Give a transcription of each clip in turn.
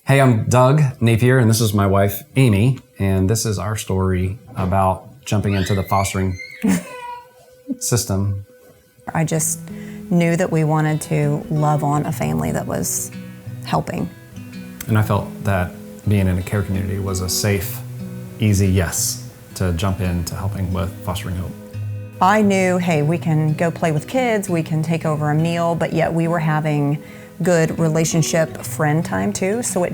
Hey, I'm Doug Napier, and this is my wife, Amy, and this is our story about jumping into the fostering system. I just knew that we wanted to love on a family that was helping. And I felt that being in a care community was a safe, easy yes to jump into helping with Fostering Hope. I knew, hey, we can go play with kids, we can take over a meal, but yet we were having good relationship friend time too. So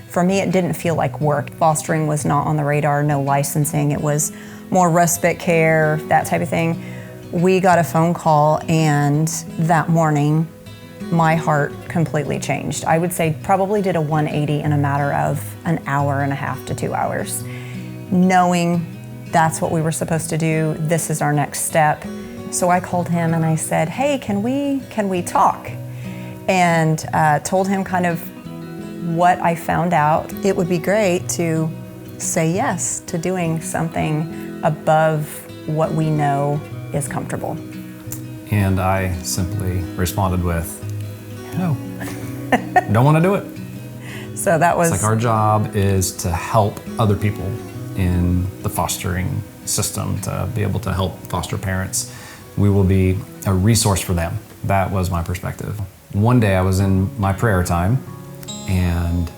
for me, it didn't feel like work. Fostering was not on the radar, no licensing. It was more respite care, that type of thing. We got a phone call, and that morning, my heart completely changed. I would say probably did a 180 in a matter of an hour and a half to 2 hours. Knowing that's what we were supposed to do, this is our next step. So I called him and I said, hey, can we talk? And told him kind of what I found out. It would be great to say yes to doing something above what we know is comfortable. And I simply responded with, no, don't want to do it. So that was... It's like our job is to help other people in the fostering system, to be able to help foster parents. We will be a resource for them. That was my perspective. One day I was in my prayer time and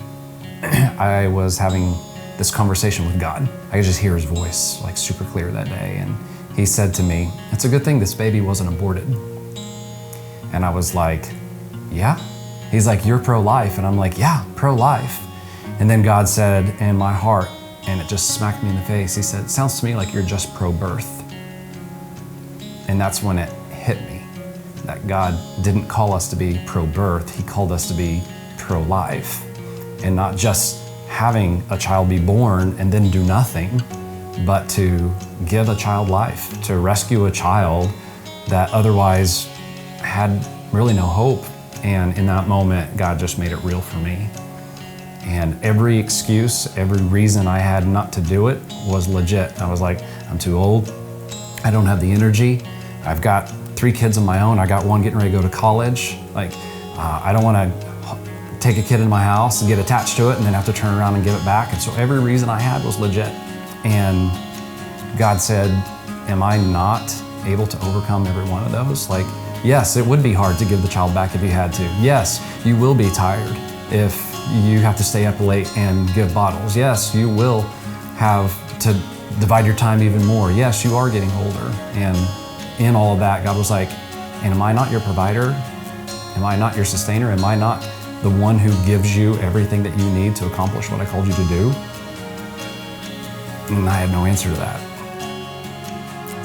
I was having this conversation with God. I could just hear his voice like super clear that day. And he said to me, it's a good thing this baby wasn't aborted. And I was like, yeah? He's like, you're pro-life. And I'm like, yeah, pro-life. And then God said in my heart, and it just smacked me in the face, he said, it sounds to me like you're just pro-birth. And that's when it hit me, that God didn't call us to be pro-birth, he called us to be pro-life. And not just having a child be born and then do nothing, but to give a child life, to rescue a child that otherwise had really no hope. And in that moment, God just made it real for me. And every excuse, every reason I had not to do it was legit. I was like, I'm too old, I don't have the energy, I've got 3 kids of my own, I got one getting ready to go to college. Like, I don't want to take a kid in my house and get attached to it and then have to turn around and give it back. And so every reason I had was legit. And God said, am I not able to overcome every one of those? Like, yes, it would be hard to give the child back if you had to. Yes, you will be tired if you have to stay up late and give bottles. Yes, you will have to divide your time even more. Yes, you are getting older. And in all of that, God was like, and am I not your provider? Am I not your sustainer? Am I not the one who gives you everything that you need to accomplish what I called you to do? And I had no answer to that.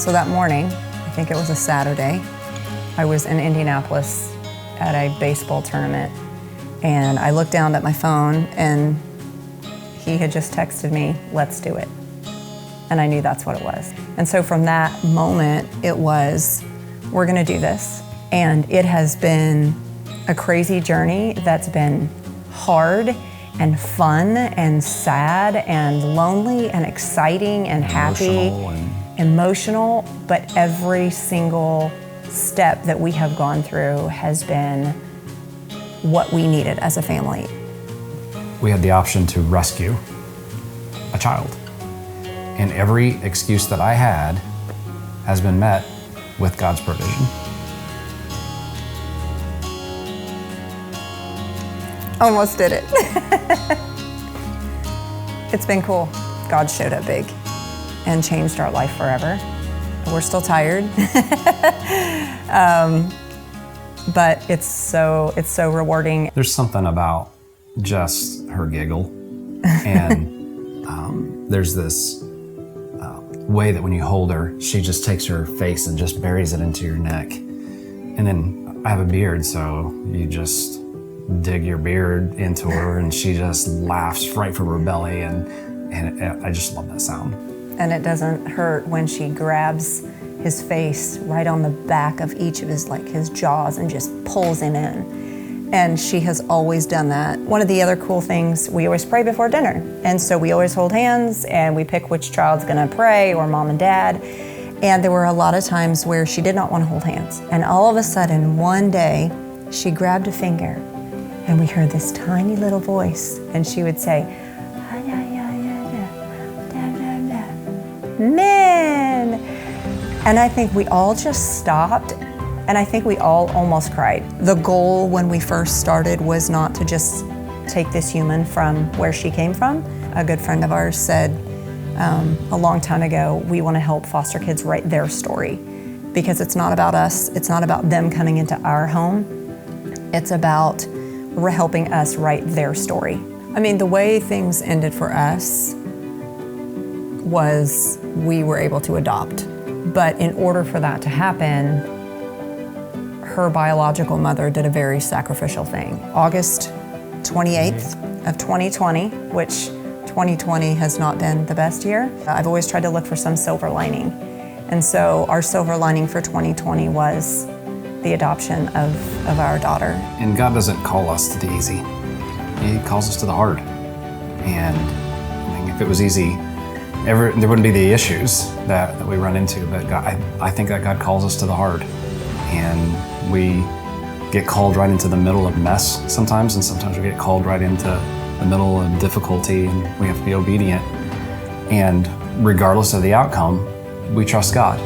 So that morning, I think it was a Saturday, I was in Indianapolis at a baseball tournament, and I looked down at my phone and he had just texted me, let's do it. And I knew that's what it was. And so from that moment, it was, we're gonna do this. And it has been a crazy journey that's been hard and fun and sad and lonely and exciting and happy, emotional, but every single step that we have gone through has been what we needed as a family. We had the option to rescue a child. And every excuse that I had has been met with God's provision. Almost did it. It's been cool. God showed up big and changed our life forever. We're still tired. But it's so rewarding. There's something about just her giggle. And there's this way that when you hold her, she just takes her face and just buries it into your neck. And then I have a beard, so you just dig your beard into her and she just laughs right from her belly, and I just love that sound. And it doesn't hurt when she grabs his face right on the back of each of his jaws and just pulls him in. And she has always done that. One of the other cool things, we always pray before dinner. And so we always hold hands and we pick which child's gonna pray, or mom and dad. And there were a lot of times where she did not want to hold hands. And all of a sudden, one day, she grabbed a finger And we heard this tiny little voice, and she would say, "Men!" And I think we all just stopped, and I think we all almost cried. The goal when we first started was not to just take this human from where she came from. A good friend of ours said a long time ago, we want to help foster kids write their story, because it's not about us, it's not about them coming into our home, it's about helping us write their story. I mean, the way things ended for us was we were able to adopt. But in order for that to happen, her biological mother did a very sacrificial thing. August 28th of 2020, which 2020 has not been the best year. I've always tried to look for some silver lining. And so our silver lining for 2020 was the adoption of our daughter. And God doesn't call us to the easy. He calls us to the hard. And I mean, if it was easy, there wouldn't be the issues that we run into. But God, I think that God calls us to the hard. And we get called right into the middle of mess sometimes, and sometimes we get called right into the middle of difficulty, and we have to be obedient. And regardless of the outcome, we trust God.